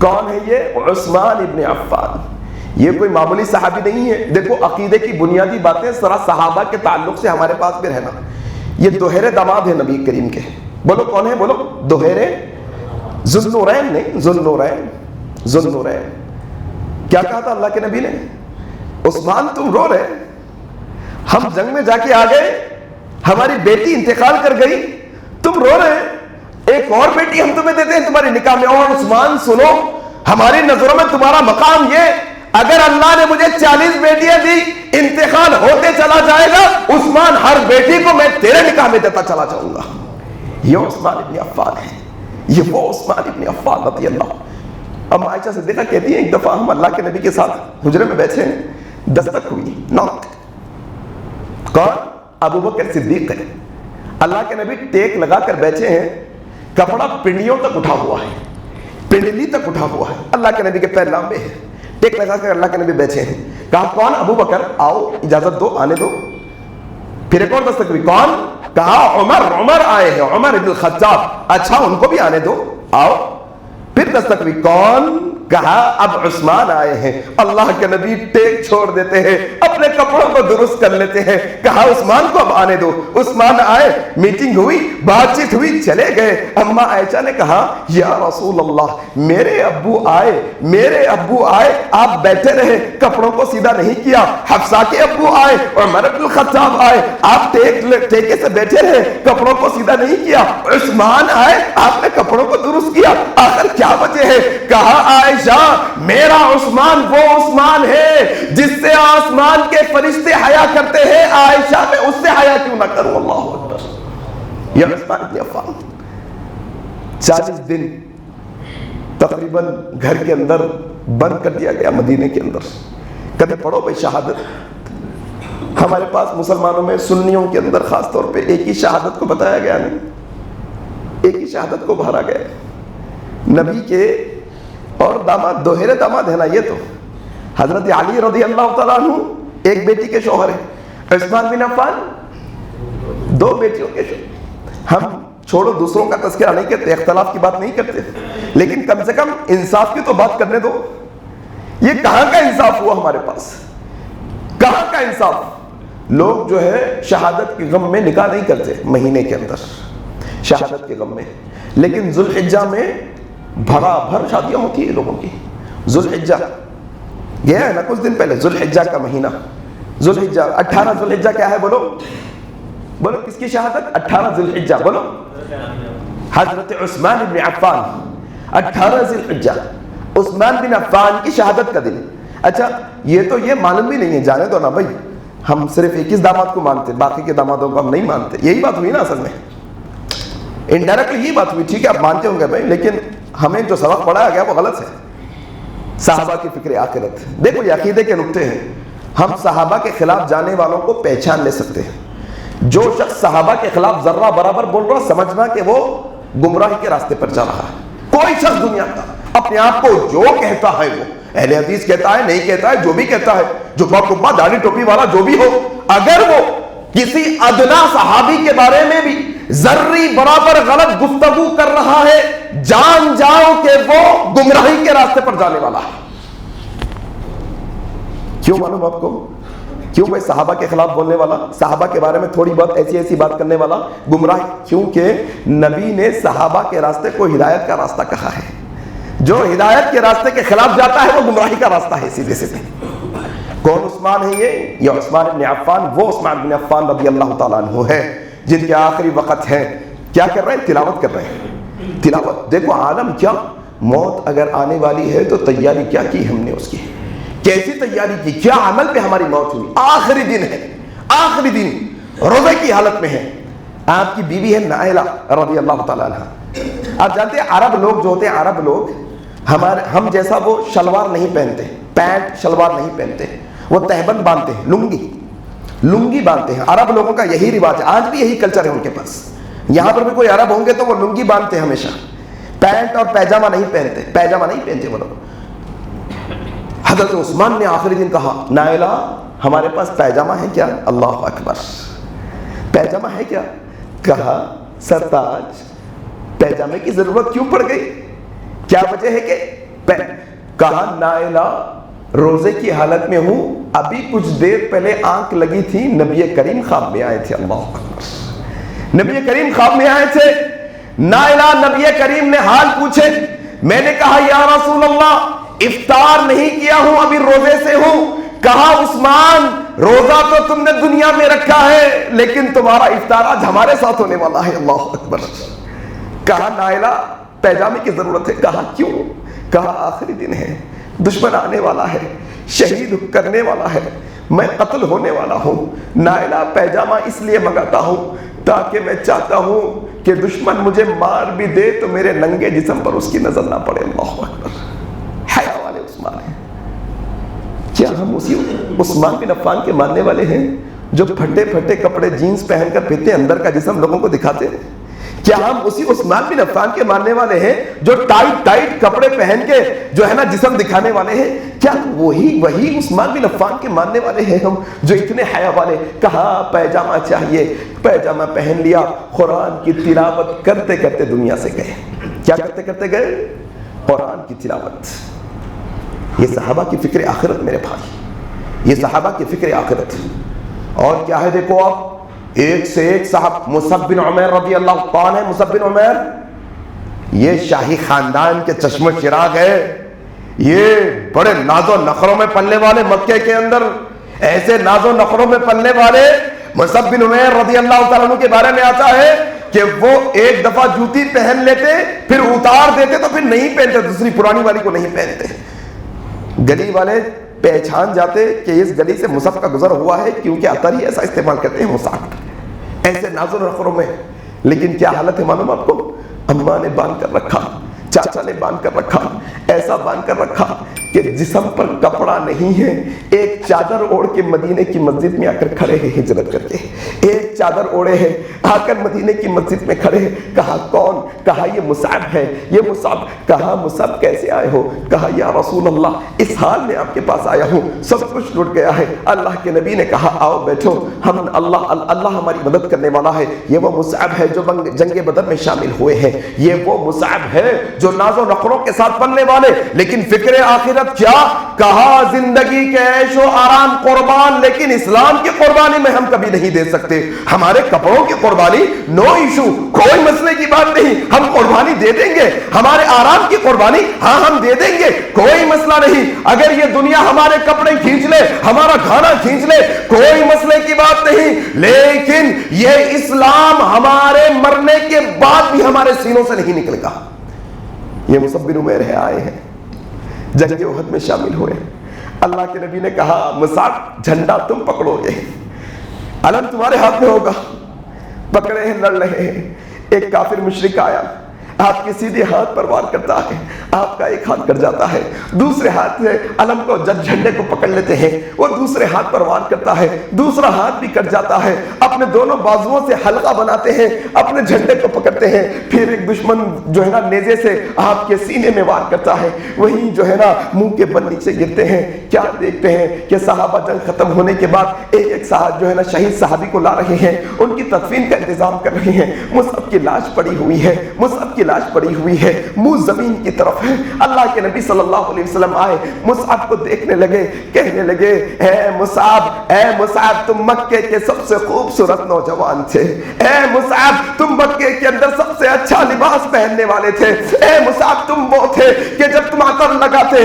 کون ہے؟ یہ عثمان ابن عفان، یہ کوئی معمولی صحابی نہیں ہے۔ دیکھو عقیدے کی بنیادی باتیں ذرا صحابہ کے تعلق سے ہمارے پاس بھی رہنا۔ یہ دوہرے داماد ہیں نبی کریم کے، بولو کون ہے؟ بولو دوہرے، ذوالنورین نہیں، ذوالنورین، ذوالنورین۔ کیا کہا تھا اللہ کے نبی نے؟ عثمان تم رو رہے، ہم جنگ میں جا کے آ گئے، ہماری بیٹی انتقال کر گئی، تم رو رہے، ایک اور بیٹی ہم تمہیں دیتے ہیں تمہاری نکاح میں، اور عثمان سنو ہماری نظروں میں تمہارا مقام یہ، اگر اللہ نے مجھے 40 بیٹیاں دی، انتقال ہوتے چلا جائے گا، عثمان ہر بیٹی کو میں تیرے نکاح میں دیتا چلا جاؤں گا۔ یہ عثمان ابن عفان ہے، یہ وہ عثمان ابن عفان رضی اللہ۔ اب عائشہ صدیقہ کہتی ہیں ایک دفعہ ہم اللہ کے نبی کے ساتھ حجرے میں بیٹھے ہیں، دستک ہوئی، نوک، کون؟ ابو بکر صدیق ہے۔ اللہ کے نبی ٹیک لگا کر بیٹھے ہیں، کپڑا پنڈلیوں تک اٹھا ہوا ہے، پنڈلی تک اٹھا ہوا ہے، اللہ کے نبی کے پیر لمبے ہیں، ٹیک لگا کر اللہ کے نبی بیٹھے ہیں۔ کہا کون؟ ابو بکر، آؤ اجازت دو، آنے دو۔ پھر ایک اور دستک ہوئی، کون؟ کہا عمر، عمر آئے ہیں، عمر ابن الخطاب، اچھا ان کو بھی آنے دو، آؤ۔ پھر دستک ہوئی، کون؟ کہا اب عثمان آئے ہیں۔ اللہ کے نبی ٹیک چھوڑ دیتے ہیں، اپنے کپڑوں کو درست کر لیتے ہیں، کہا عثمان کو اب آنے دو۔ عثمان آئے، میٹنگ ہوئی، بات چیت ہوئی، چلے گئے۔ اما عائشہ نے کہا یا رسول اللہ میرے ابو آئے، میرے ابو آئے، آپ بیٹھے رہے، کپڑوں کو سیدھا نہیں کیا۔ حفصہ کے ابو آئے اور عمر بن الخطاب آئے، آپ ٹیکے سے بیٹھے رہے، کپڑوں کو سیدھا نہیں کیا۔ عثمان آئے، آپ نے کپڑوں کو درست کیا، آخر کیا وجہ ہے؟ کہا عائشہ میرا عثمان وہ عثمان ہے جس سے آسمان کے فرشتے حیا کرتے ہیں، عائشہ میں اس سے حیا کیوں نہ کروں؟ اللہ اکبر۔ یہ عثمان ابن عفان 40 دن تقریباً گھر کے اندر بند کر دیا گیا مدینے کے اندر۔ کبھی پڑھو بھائی شہادت، ہمارے پاس مسلمانوں میں سنیوں کے اندر خاص طور پہ ایک ہی شہادت کو بتایا گیا نہیں، ایک ہی شہادت کو بھرا گیا۔ نبی کے اور داماد دوہرے داماد ہے نا یہ تو، حضرت علی رضی اللہ تعالیٰ عنہ ایک بیٹی کے شوہر ہیں، عثمان بن عفان 2 بیٹیوں کے شوہر۔ ہم چھوڑو دوسروں کا تذکرہ نہیں کرتے، اختلاف کی بات نہیں کرتے، لیکن کم سے کم انصاف کی تو بات کرنے دو۔ یہ کہاں کا انصاف ہوا ہمارے پاس؟ کہاں کا انصاف؟ لوگ جو ہے شہادت کے غم میں نکاح نہیں کرتے مہینے کے اندر، شہادت کے غم میں، لیکن ذوالحجہ میں بھرا بھر شادیاں ہوتی ہیں لوگوں کی۔ ذوالحجہ گیا ہے نا کچھ دن پہلے، ذوالحجہ کا مہینہ، ذوالحجہ 18 ذوالحجہ کیا ہے؟ بولو بولو کس کی شہادت؟ 18 ذوالحجہ، بولو حضرت عثمان بن عفان 18 ذی الحجہ عثمان بن عفان کی شہادت کا دن. اچھا یہ تو یہ معلوم بھی نہیں ہے, جانے دو نا بھائی, ہم صرف ایک ہی داماد کو مانتے, باقی کے دامادوں کو ہم نہیں مانتے. یہی بات ہوئی نا اصل میں, انڈائریکٹلی یہی بات ہوئی. ٹھیک ہے آپ مانتے ہوں گے بھائی, لیکن ہمیں جو سبق پڑھایا گیا وہ غلط ہے. صحابہ کی فکر آخرت, دیکھو یہ عقیدے کے نقطے ہیں. ہم صحابہ کے خلاف جانے والوں کو پہچان لے سکتے ہیں. جو شخص صحابہ کے خلاف ذرہ برابر بول رہا, سمجھنا کہ وہ گمراہی کے راستے پر جا رہا ہے. کوئی شخص دنیا کا اپنے آپ کو جو کہتا ہے, وہ اہل حدیث کہتا ہے, نہیں کہتا ہے, جو بھی کہتا ہے, جو بابا داڑھی ٹوپی والا جو بھی ہو, اگر وہ کسی ادنا صحابی کے بارے میں بھی ذری برابر غلط گفتگو کر رہا ہے, جان جاؤ کہ وہ گمراہی کے راستے پر جانے والا ہے. کیوں معلوم آپ کو؟ کیوں بھائی صحابہ کے خلاف بولنے والا, صحابہ کے بارے میں تھوڑی بہت ایسی بات کرنے والا گمراہ؟ کیونکہ نبی نے صحابہ کے راستے کو ہدایت کا راستہ کہا ہے. جو ہدایت کے راستے کے خلاف جاتا ہے وہ گمراہی کا راستہ ہے سیدھے سیدھے. کون عثمان ہے یہ عثمان بن عفان, وہ عثمان بن عفان رضی اللہ تعالیٰ عنہ ہے جن کے آخری وقت ہیں. کیا کر رہے ہیں؟ تلاوت کر رہے ہیں. تلاوت. دیکھو عالم کیا, موت اگر آنے والی ہے تو تیاری کیا کی ہم نے, اس کی کیسی تیاری کی, کیا عمل پہ ہماری موت ہوئی. آخری دن ہے, آخری دن, روزے کی حالت میں ہے. آپ کی بیوی ہے نائلہ رضی اللہ تعالیٰ عنہ. آپ جانتے ہیں عرب لوگ جو ہوتے ہیں, عرب لوگ ہم جیسا وہ شلوار نہیں پہنتے, پینٹ شلوار نہیں پہنتے, وہ تہبند باندھتے ہیں, لنگی باندھتے ہیں. عرب لوگوں کا یہی رواج ہے, آج بھی یہی کلچر ہے ان کے پاس. یہاں پر بھی کوئی عرب ہوں گے تو وہ لنگی باندھتے ہیں ہمیشہ, پینٹ اور پیجامہ نہیں پہنتے, پیجامہ نہیں پہنتے وہ لوگ. حضرت عثمان نے آخری دن کہا, نائلہ ہمارے پاس پیجامہ ہے کیا؟ اللہ اکبر, پیجامہ ہے کیا؟ کہا سرتاج پیجامے کی ضرورت کیوں پڑ گئی, کیا وجہ ہے کہ کہا نائلہ روزے کی حالت میں ہوں, ابھی کچھ دیر پہلے آنکھ لگی تھی, نبی کریم خواب میں آئے تھے. اللہ اکبر, نبی کریم خواب میں آئے تھے. نائلہ نبی کریم نے حال پوچھے. میں نے کہا یا رسول اللہ افطار نہیں کیا ہوں, ابھی روزے سے ہوں. کہا عثمان روزہ تو تم نے دنیا میں رکھا ہے, لیکن تمہارا افطار آج ہمارے ساتھ ہونے والا ہے. اللہ اکبر. کہا نائلہ پیجامے کی ضرورت ہے. کہا کیوں؟ کہا آخری دن ہے, دشمن آنے والا ہے, شہید کرنے والا ہے, میں قتل ہونے والا ہوں. نائلہ پیجامہ اس لیے منگاتا ہوں تاکہ میں چاہتا ہوں کہ دشمن مجھے مار بھی دے تو میرے ننگے جسم پر اس کی نظر نہ پڑے. اللہ اکبر. حیا والے عثمان ہیں. کیا ہم اسی عثمان بن عفان کے ماننے والے ہیں جو پھٹے پھٹے کپڑے جینز پہن کر پھرتے, اندر کا جسم لوگوں کو دکھاتے ہیں؟ کیا ہم اسی عثمان بن عفان کے ماننے والے ہیں جو ٹائٹ کپڑے پہن کے جو ہے نا جسم دکھانے والے ہیں؟ کیا وہی عثمان بن عفان کے ماننے والے ہیں ہم جو اتنے حیا والے؟ کہا پیجامہ چاہیے, پیجامہ پہن لیا, قرآن کی تلاوت کرتے کرتے دنیا سے گئے. کیا کرتے کرتے گئے؟ قرآن کی تلاوت. یہ صحابہ کی فکر آخرت میرے بھائی, یہ صحابہ کی فکر آخرت. اور کیا ہے دیکھو آپ, ایک سے ایک صاحب. مصعب بن عمیر رضی اللہ تعالیٰ عنہ, مصعب بن عمیر یہ شاہی خاندان کے چشم و چراغ ہے, یہ بڑے ناز و نخروں میں پلنے والے, مکے کے اندر ایسے ناز و نخروں میں پلنے والے. مصعب بن عمیر رضی اللہ تعالیٰ عنہ کے بارے میں آتا ہے کہ وہ ایک دفعہ جوتی پہن لیتے, پھر اتار دیتے تو پھر نہیں پہنتے, دوسری پرانی والی کو نہیں پہنتے. گلی والے پہچان جاتے کہ اس گلی سے مصعب کا گزر ہوا ہے, کیونکہ عطر ہی ایسا استعمال کرتے ہیں مصعب, ایسے نازل نخروں میں. لیکن کیا حالت ہے معلوم آپ کو؟ اماں نے باندھ کر رکھا, چاچا نے باندھ کر رکھا, ایسا باندھ کر رکھا کہ جسم پر کپڑا نہیں ہے. ایک چادر اوڑھ کے مدینے کی مسجد میں آ کر کھڑے ہیں, ہجرت کر کے ایک چادر اوڑھے ہیں, آ کر مدینے کی مسجد میں کھڑے ہیں. کہا کون؟ کہا یہ مصعب ہے, یہ مصعب. کہا مصعب کیسے آئے ہو؟ کہا یا رسول اللہ اس حال میں آپ کے پاس آیا ہوں, سب کچھ لٹ گیا ہے. اللہ کے نبی نے کہا آؤ بیٹھو, ہم اللہ ہماری مدد کرنے والا ہے. یہ وہ مصعب ہے جو جنگ بدر میں شامل ہوئے ہیں, یہ وہ مصعب ہے جو ناز و نخروں کے ساتھ بننے والے لیکن فکر آخرت آخرت کیا؟ کہا زندگی کے عیش و آرام قربان، لیکن اسلام کی قربانی میں ہم کبھی نہیں دے سکتے. ہمارے کپڑوں کی قربانی نو ایشو، کوئی مسئلے کی بات نہیں، ہم قربانی دے دیں گے. ہمارے آرام کی قربانی ہاں ہم دے دیں گے، کوئی مسئلہ نہیں. اگر یہ دنیا ہمارے کپڑے کھینچ لے، ہمارا کھانا کھینچ لے، کوئی مسئلے کی بات نہیں. لیکن یہ اسلام ہمارے مرنے کے بعد بھی ہمارے سینوں سے نہیں نکلے گا. یہ مصعب بن عمیر ہے، آئے ہیں، جنگ احد میں شامل ہوئے. اللہ کے نبی نے کہا مصعب جھنڈا تم پکڑو گے، علم تمہارے ہاتھ میں ہوگا. پکڑے ہیں، لڑ رہے ہیں. ایک کافر مشرک آیا، آپ کے سیدھے ہاتھ پر وار کرتا ہے، آپ کا ایک ہاتھ کٹ جاتا ہے، دوسرے ہاتھ سے علم کو جھنڈے کو پکڑ لیتے ہیں، وہ دوسرے ہاتھ پر وار کرتا ہے، دوسرا ہاتھ بھی کٹ جاتا ہے. اپنے دونوں بازوؤں سے حلقہ بناتے ہیں، اپنے جھنڈے کو پکڑتے ہیں. پھر ایک دشمن جو ہے نا نیزے سے آپ کے سینے میں وار کرتا ہے، وہیں جو ہے نا منہ کے بل نیچے گرتے ہیں. کیا دیکھتے ہیں کہ صحابہ جنگ ختم ہونے کے بعد ایک ایک صاحب جو ہے نا شہید صحابی کو لا رہے ہیں، ان کی تدفین کا انتظام کر رہے ہیں. مصعب کی لاش پڑی ہوئی ہے، مصعب کی لاش پڑی ہوئی ہے، منہ زمین کی طرف ہے. اللہ کے نبی صلی اللہ علیہ وسلم آئے، مصعب کو دیکھنے لگے، کہنے لگے اے مصعب تم مکے کے سب سے خوبصورت نوجوان تھے، اے مصعب تم مکے کے اندر سب سے اچھا لباس پہننے والے تھے، اے مصعب تم وہ تھے کہ جب تم عطر لگاتے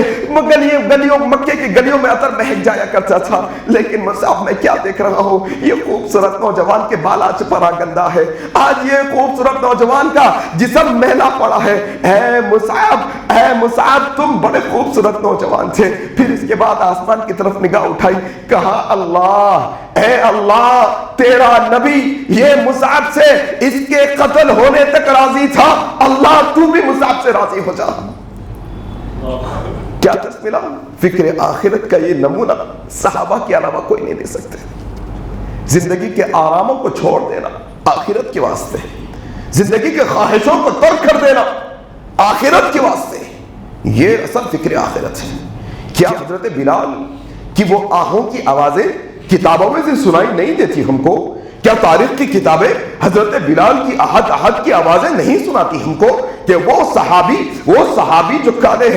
گلیوں مکے کی گلیوں میں عطر مہک جایا کرتا تھا. لیکن مصعب میں کیا دیکھ رہا ہوں، یہ خوبصورت نوجوان کے بالا چپرا گندا ہے، آج یہ خوبصورت نوجوان کا جسم میلا پڑا ہے. اے مصعب تم بڑے خوبصورت نوجوان تھے. پھر اس کے بعد آسمان کی طرف نگاہ اٹھائی، کہا اے اللہ تیرا نبی یہ مصعب سے اس کے قتل ہونے تک راضی تھا، اللہ تو بھی مصعب سے راضی ہو جا. کیا درس ملا؟ فکر آخرت کا یہ نمونہ صحابہ کے علاوہ کوئی نہیں دے سکتے. زندگی کے آراموں کو چھوڑ دینا آخرت کے واسطے، زندگی کے خواہشوں کو ترک کر دینا آخرت کے واسطے، یہ اصل فکر آخرت ہے. کیا حضرت بلال کی وہ آہوں کی آوازیں کتابوں میں سے سنائی نہیں دیتی ہم کو؟ کیا تاریخ کی کتابیں حضرت بلال کی احد کی آوازیں نہیں سناتی ہم کو کہ وہ صحابی جو کالے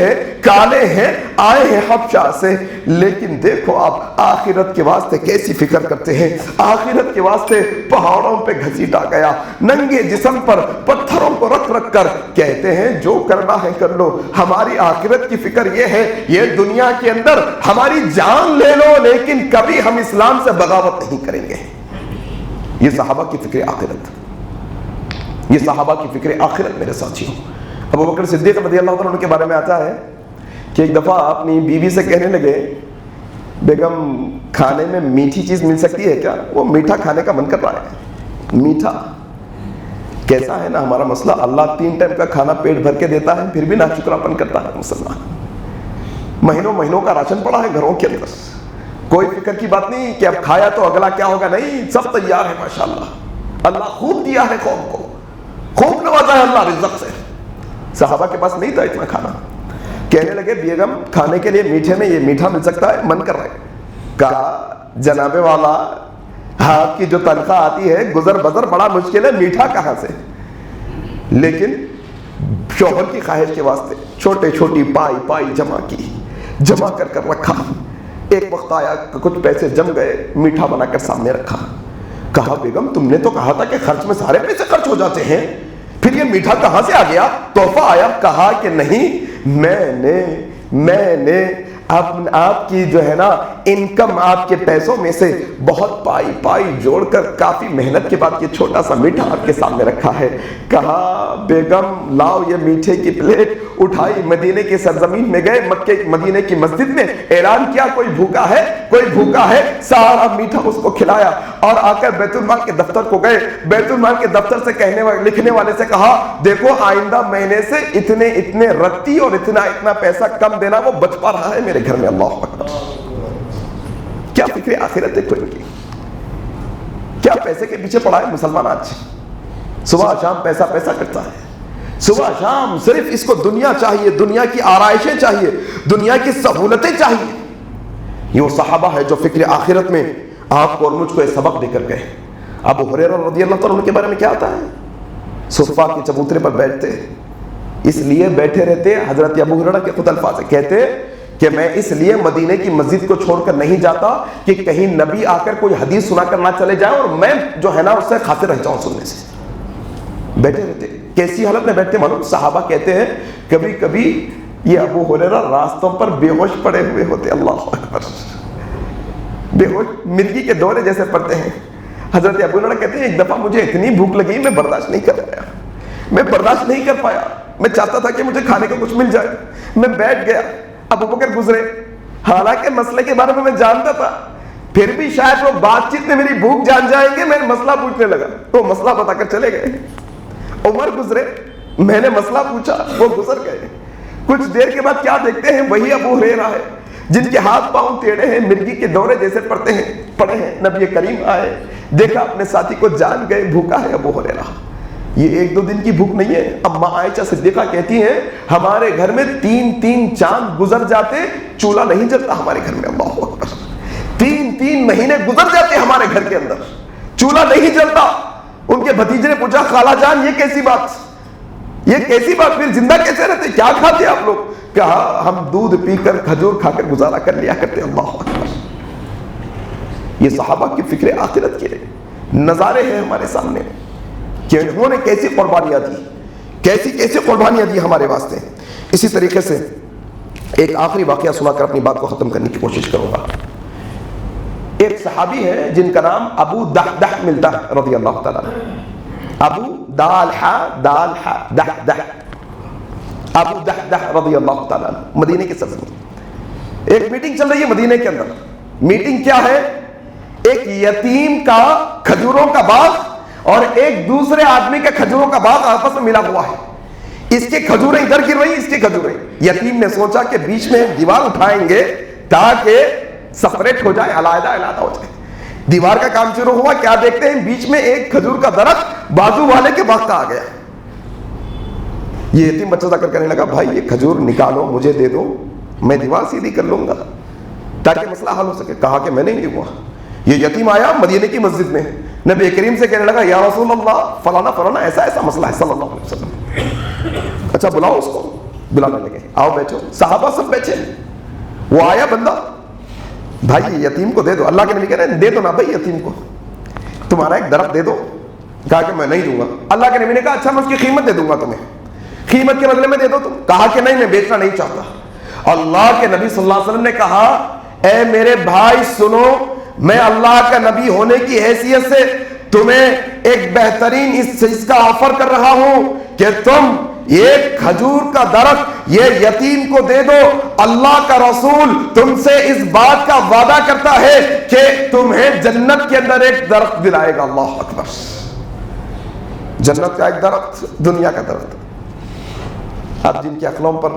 ہیں آئے ہیں حبشہ سے، لیکن دیکھو آپ آخرت کے واسطے کیسی فکر کرتے ہیں. آخرت کے واسطے پہاڑوں پہ گھسیٹا گیا، ننگے جسم پر پتھروں کو رکھ کر کہتے ہیں جو کرنا ہے کر لو، ہماری آخرت کی فکر یہ ہے، یہ دنیا کے اندر ہماری جان لے لو لیکن کبھی ہم اسلام سے بغاوت نہیں کریں گے. یہ صحابہ کی فکر آخرت، یہ صحابہ کی فکر آخرت میرے ساتھیوں. ابو بکر صدیق رضی اللہ عنہ کے بارے میں آتا ہے کہ ایک دفعہ اپنی بیوی سے کہنے لگے بیگم کھانے میں میٹھی چیز مل سکتی ہے کیا؟ وہ میٹھا کھانے کا من کر رہا ہے. میٹھا کیسا ہے نا ہمارا مسئلہ، اللہ 3 ٹائم کا کھانا پیٹ بھر کے دیتا ہے پھر بھی ناشکراپن کرتا ہے مسلمان. مہینوں کا راشن پڑا ہے گھروں کے اندر، کوئی فکر کی بات نہیں کہ اب کھایا تو اگلا کیا ہوگا، نہیں، سب تیار ہے ماشاءاللہ. اللہ خوب دیا ہے قوم کو، خوب نوازا ہے اللہ رزق سے. صحابہ کے پاس نہیں تھا اتنا کھانا. کہنے لگے بیگم کھانے کے لیے میٹھے میں یہ میٹھا مل سکتا ہے، من کر رہے. کہا جناب والا آپ کی جو تنخواہ آتی ہے گزر بسر بڑا مشکل ہے، میٹھا کہاں سے؟ لیکن شوہر کی خواہش کے واسطے چھوٹی پائی جمع کر رکھا. ایک وقت آیا کہ کچھ پیسے جم گئے، میٹھا بنا کر سامنے رکھا. کہا بیگم تم نے تو کہا تھا کہ خرچ میں سارے پیسے خرچ ہو جاتے ہیں، پھر یہ میٹھا کہاں سے آ گیا؟ تحفہ آیا؟ کہا کہ نہیں، میں نے آپ کی جو ہے نا انکم، آپ کے پیسوں میں سے بہت پائی جوڑ کر کافی محنت کے بعد یہ چھوٹا سا میٹھا آپ کے سامنے رکھا ہے. کہا بیگم لاؤ یہ میٹھے کی پلیٹ. اٹھائی، مدینے کی سرزمین میں گئے، مدینے کی مسجد میں اعلان کیا کوئی بھوکا ہے، سارا میٹھا اس کو کھلایا اور آ کر بیت المال کے دفتر کو گئے. بیت المال کے دفتر سے لکھنے والے سے کہا دیکھو آئندہ مہینے سے اتنے رتی اور اتنا پیسہ کم دینا، وہ بچ پا رہا ہے میرے گھر میں. اللہ اکبر. کیا فکر آخرت ہے کوئی کی؟ کیا پیسے کے پیچھے پڑا ہے مسلمان آج؟ صبح شام پیسہ کرتا ہے، صبح شام صرف اس کو دنیا چاہیے، دنیا کی آرائشیں چاہیے، دنیا کی سہولتیں چاہیے. یہ وہ صحابہ ہے جو فکر آخرت میں آپ کو اور مجھ کو ایک سبق دے کر گئے. ابو ہریرہ رضی اللہ تعالیٰ عنہ کے بارے میں کیا آتا ہے؟ صفا کے چبوترے پر بیٹھتے، اس لیے بیٹھے رہتے. حضرت ابو ہریرہ کے خود الفاظ کہتے کہ میں اس لیے مدینے کی مسجد کو چھوڑ کر نہیں جاتا کہ کہیں نبی آ کر کوئی حدیث سنا کر نہ چلے جائے اور میں جو ہے نا اس سے خاطر رہ جاؤں سننے سے. بیٹھے رہتے. کیسی حالت میں بیٹھتے معلوم؟ صحابہ کہتے ہیں کبھی کبھی یہ ابو ہریرہ راستوں پر بے ہوش پڑے ہوئے ہوتے. اللہ اکبر. بے ہوش مرغی کے دورے جیسے پڑتے ہیں. حضرت ابو ہریرہ کہتے ہیں ایک دفعہ مجھے اتنی بھوک لگی میں برداشت نہیں کر پایا. میں چاہتا تھا کہ مجھے کھانے کو کچھ مل جائے. میں بیٹھ گیا. ابو بکر گزرے. حالانکہ مسئلے کے بارے میں جانتا تھا, پھر بھی شاید وہ بات چیت میں میری بھوک جان جائیں گے. میں مسئلہ پوچھنے لگا تو مسئلہ بتا کر چلے گئے. عمر گزرے. میں نے مسئلہ پوچھا, وہ گزر گئے. کچھ دیر کے بعد کیا دیکھتے ہیں, وہی ابو ہریرہ ہے جن کے ہاتھ پاؤں ٹیڑھے ہیں, مرغی کے دورے جیسے پڑے ہیں. نبی کریم آئے, دیکھا اپنے ساتھی کو, جان گئے بھوکا ہے ابو ہریرہ. یہ ایک دو دن کی بھوک نہیں ہے. اما عائشہ صدیقہ کہتی ہیں ہمارے گھر میں 3 چاند گزر جاتے, چولہا نہیں جلتا ہمارے گھر میں. اللہ اکبر. 3 مہینے گزر جاتے ہمارے گھر کے اندر, چولہا نہیں جلتا. ان کے بھتیجے نے پوچھا خالہ جان یہ کیسی بات, پھر زندہ کیسے رہتے, کیا کھاتے آپ لوگ؟ کہا ہم دودھ پی کر کھجور کھا کر گزارا کر لیا کرتے. اللہ اکبر. یہ صحابہ کی فکر آخرت کے نظارے ہیں ہمارے سامنے کہ انہوں نے کیسی قربانیاں دی ہمارے واسطے. اسی طریقے سے ایک آخری واقعہ سنا کر اپنی بات کو ختم کرنے کی کوشش کروں گا. ایک صحابی ہے جن کا نام ابو دحدح ملتا ہے رضی اللہ تعالیٰ عنہ. ابو دحدح رضی اللہ تعالیٰ عنہ. مدینے کے سفر میں ایک میٹنگ چل رہی ہے مدینے کے اندر. میٹنگ کیا ہے؟ ایک یتیم کا کھجوروں کا باغ اور ایک دوسرے آدمی کے کھجوروں کا باغ آپس میں ملا ہوا ہے. اس کے کھجوریں ادھر گر رہی, اس کی کھجوریں. یتیم نے سوچا کہ بیچ میں دیوار اٹھائیں گے تاکہ سپریٹ ہو جائے, علیحدہ ہو جائے. دیوار کا کام شروع ہوا. کیا دیکھتے ہیں بیچ میں ایک کھجور کا درخت بازو والے کے باغ کا آ گیا. یہ یتیم بچہ جا کر کہنے لگا بھائی یہ کھجور نکالو مجھے دے دو, میں دیوار سیدھی کر لوں گا تاکہ مسئلہ حل ہو سکے. کہا کہ میں نہیں دوں گا. یہ یتیم آیا مدینے کی مسجد میں, نبی کریم سے کہنے لگا یا رسول اللہ فلانا ایسا مسئلہ ہے صلی اللہ علیہ وسلم. اچھا بلاؤ اس کو. بلانے لگے, آؤ بیٹھو. صحابہ سب بیٹھے. وہ آیا بندہ, بھائی یہ یتیم کو دے دو. اللہ کے نبی کہہ رہے ہیں دے دو نا بھائی یتیم کو, تمہارا ایک درخت دے دو. کہا کہ میں نہیں دوں گا. اللہ کے نبی نے کہا اچھا میں اس کی قیمت دے دوں گا تمہیں, قیمت کے بدلے میں دے دو تم. کہا کہ نہیں میں بیچنا نہیں چاہتا. اللہ کے نبی صلی اللہ علیہ وسلم نے کہا اے میرے بھائی سنو, میں اللہ کا نبی ہونے کی حیثیت سے تمہیں ایک بہترین اس چیز کا آفر کر رہا ہوں کہ تم یہ کھجور کا درخت یہ یتیم کو دے دو. اللہ کا رسول تم سے اس بات کا وعدہ کرتا ہے کہ تمہیں جنت کے اندر ایک درخت دلائے گا. اللہ اکبر. جنت کا ایک درخت, دنیا کا درخت. اب جن کے عقلوں پر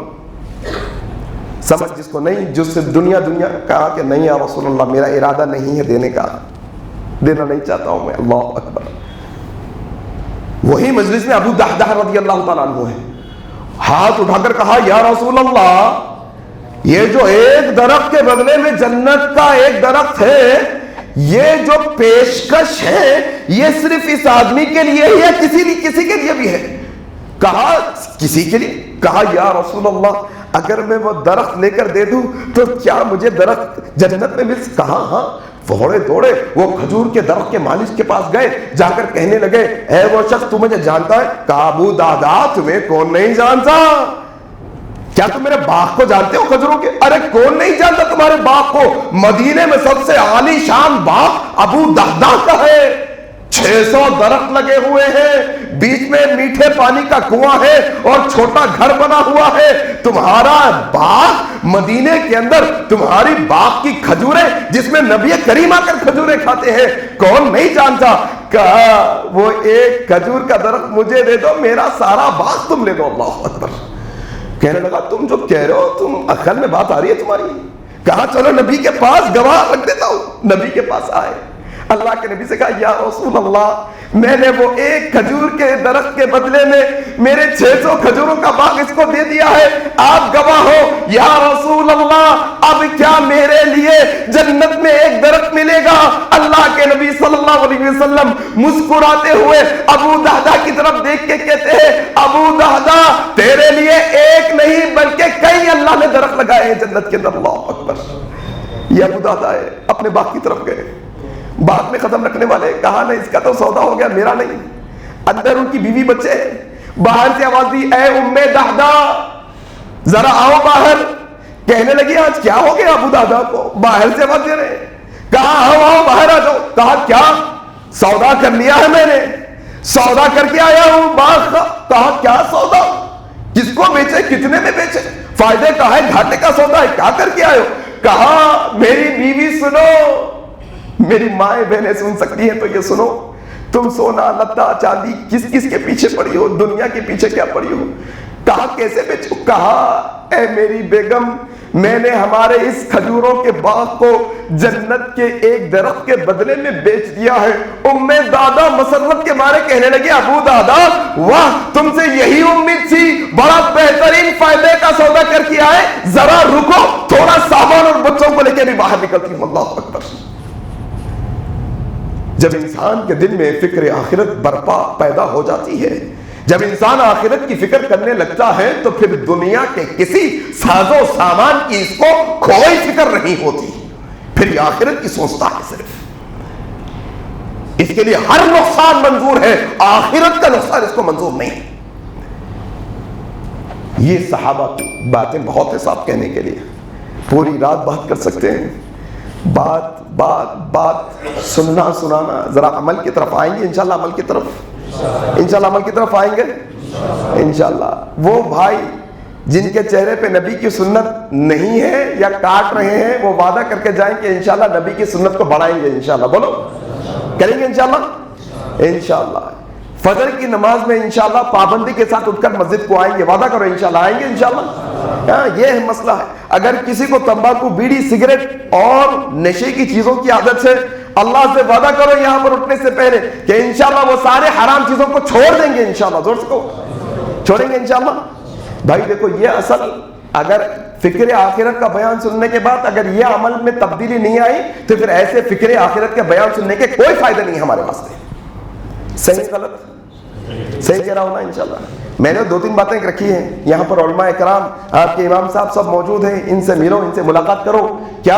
سمجھ جس کو نہیں, جس سے دنیا کہا کہ نہیں یا رسول اللہ میرا ارادہ نہیں ہے دینے کا, دینا نہیں چاہتا ہوں میں. اللہ اکبر. وہی مجلس میں ابو دحدح رضی اللہ تعالیٰ عنہ ہے, ہاتھ اٹھا کر کہا یا رسول اللہ یہ جو ایک درخت کے بدلے میں جنت کا ایک درخت ہے, یہ جو پیشکش ہے یہ صرف اس آدمی کے لیے ہے یا کسی کے لیے بھی ہے؟ کہا کسی کے لیے. کہا یا رسول اللہ اگر میں وہ درخت لے کر دے دوں تو کیا مجھے درخت جنت میں مل؟ کہا ہاں. فوڑے دوڑے وہ کھجور کے درخت کے مالک کے پاس گئے, جا کر کہنے لگے اے وہ شخص تو مجھے جانتا ہے؟ کہا ابو دادا تمہیں کون نہیں جانتا, کیا تم میرے باغ کو جانتے ہو کھجوروں کے؟ ارے کون نہیں جانتا تمہارے باغ کو, مدینے میں سب سے عالی شان باغ ابو دحدح کا ہے. 600 درخت لگے ہوئے ہیں, بیچ میں میٹھے پانی کا کنواں ہے اور چھوٹا گھر بنا ہوا ہے. تمہارا باغ مدینے کے اندر, تمہاری باغ کی کھجوریں جس میں نبی کریم آ کر کھجوریں کھاتے ہیں, کون نہیں جانتا؟ کہا وہ ایک کھجور کا درخت مجھے دے دو, میرا سارا باغ تم لے دو. اللہ اکبر. کہنے لگا تم جو کہہ رہے ہو تم عقل میں بات آ رہی ہے تمہاری؟ کہا چلو نبی کے پاس گواہ رکھ دیتا ہوں. نبی کے پاس آئے, اللہ کے نبی سے کہا یا رسول اللہ میں نے وہ ایک کھجور کے درخت کے بدلے میں میرے 600 کھجوروں کا باغ اس کو دے دیا ہے, آپ گواہ ہو. یا رسول اللہ اب کیا میرے لیے جنت میں ایک درخت ملے گا. اللہ کے نبی صلی اللہ علیہ وسلم مسکراتے ہوئے ابو دہدہ کی طرف دیکھ کے کہتے ہیں ابو دہدہ تیرے لیے ایک نہیں بلکہ کئی اللہ نے درخت لگائے ہیں جنت کے اندر. اللہ اکبر. یہ ابو دہدہ ہے, اپنے باغ کی طرف گئے, باغ میں قدم رکھنے والے, کہا نہیں اس کا تو سودا ہو گیا, میرا نہیں. اندر ان کی بیوی بچے, باہر سے آواز دی اے ام دہدہ ذرا آؤ باہر. کہنے لگی آج کیا ہو گیا ابو دہدہ کو, باہر سے آواز دے رہے. کہا آؤ آؤ باہر آ جاؤ. کہا کیا؟ سودا کر لیا ہے میں نے, سودا کر کے آیا ہوں باغ کا. کہا کیا سودا؟ کس کو بیچے, کتنے میں بیچے, فائدے کا ہے گھاٹے کا سودا ہے, کیا کر کے آئے ہو؟ کہا میری بیوی سنو, میری مائیں بہنیں سن سکتی ہیں تو یہ سنو, تم سونا لتا چاندی کس کس کے پیچھے پڑی ہو, دنیا کے پیچھے کیا پڑی ہو؟ کہا کیسے بیچو؟ کہا اے میری بیگم میں نے ہمارے اس کھجوروں کے باغ کو جنت کے ایک درخت کے بدلے میں بیچ دیا ہے. ام دادا مسرت کے مارے کہنے لگے ابو دادا واہ تم سے یہی امید تھی, بڑا بہترین فائدے کا سودا کر کے آئے, ذرا رکو تھوڑا سامان اور بچوں کو لے کے بھی باہر نکلتی ہوں. اللہ اکبر. جب انسان کے دل میں فکر آخرت برپا پیدا ہو جاتی ہے, جب انسان آخرت کی فکر کرنے لگتا ہے تو پھر دنیا کے کسی ساز و سامان کی اس کو کوئی فکر نہیں ہوتی, پھر یہ آخرت کی سوچتا ہے صرف. اس کے لیے ہر نقصان منظور ہے, آخرت کا نقصان اس کو منظور نہیں. یہ صحابہ کی باتیں بہت ہے صاحب کہنے کے لیے, پوری رات بات کر سکتے ہیں. بات بات بات سننا سنانا. ذرا عمل کی طرف آئیں گے انشاءاللہ, عمل کی طرف انشاءاللہ عمل کی طرف آئیں گے انشاءاللہ. وہ بھائی جن کے چہرے پہ نبی کی سنت نہیں ہے یا کاٹ رہے ہیں, وہ وعدہ کر کے جائیں کہ انشاءاللہ نبی کی سنت کو بڑھائیں گے انشاءاللہ. بولو کریں گے انشاءاللہ. انشاءاللہ فجر کی نماز میں انشاءاللہ پابندی کے ساتھ اٹھ کر مسجد کو آئیں گے, وعدہ کرو انشاءاللہ آئیں گے انشاءاللہ. یہ مسئلہ ہے. اگر کسی کو تمباکو بیڑی سگریٹ اور نشے کی چیزوں کی عادت ہے, اللہ سے وعدہ کرو یہاں پر اٹھنے سے پہلے کہ انشاءاللہ وہ سارے حرام چیزوں کو چھوڑ دیں گے انشاءاللہ. زور سے کہو چھوڑیں گے انشاءاللہ. بھائی دیکھو یہ اصل, اگر فکر آخرت کا بیان سننے کے بعد اگر یہ عمل میں تبدیلی نہیں آئی تو پھر ایسے فکر آخرت کا بیان سننے کے کوئی فائدہ نہیں ہمارے واسطے. صحیح غلط صحیح کہہ رہا ہوں نا انشاءاللہ. میں نے 2-3 باتیں رکھی ہیں یہاں پر, علماء کرام آپ کے امام صاحب سب موجود ہیں, ان سے ملو, ان سے ملاقات کرو. کیا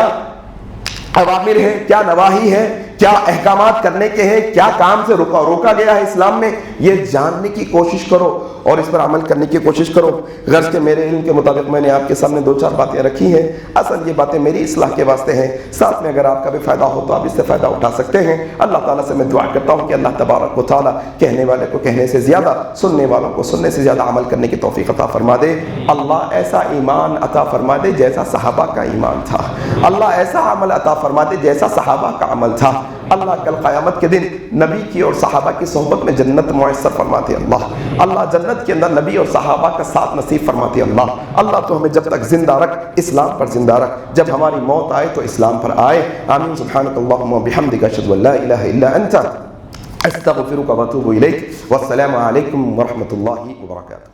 اوامر ہے, کیا نواہی ہے, کیا احکامات کرنے کے ہیں, کیا کام سے روکا گیا ہے اسلام میں, یہ جاننے کی کوشش کرو اور اس پر عمل کرنے کی کوشش کرو. غرض کہ میرے علم کے مطابق میں نے آپ کے سامنے 2-4 باتیں رکھی ہیں. اصل یہ باتیں میری اصلاح کے واسطے ہیں, ساتھ میں اگر آپ کا بھی فائدہ ہو تو آپ اس سے فائدہ اٹھا سکتے ہیں. اللہ تعالیٰ سے میں دعا کرتا ہوں کہ اللہ تبارک و تعالیٰ کہنے والے کو کہنے سے زیادہ, سننے والوں کو سننے سے زیادہ عمل کرنے کی توفیق عطا فرما دے. اللہ ایسا ایمان عطا فرما دے جیسا صحابہ کا ایمان تھا. اللہ ایسا عمل عطا فرما دے جیسا صحابہ کا عمل تھا. اللہ کل قیامت کے دن نبی کی اور صحابہ کی صحبت میں جنت میسر فرماتے اللہ. اللہ جنت کے اندر نبی اور صحابہ کا ساتھ نصیب فرماتے اللہ. اللہ تو ہمیں جب تک زندہ رکھ, اسلام پر زندہ رکھ, جب ہماری موت آئے تو اسلام پر آئے. آمین. سبحانک اللہم و بحمدک, اشہد ان لا الہ الا انت, استغفرک و اتوب الیک. والسلام علیکم ورحمۃ اللہ وبرکاتہ.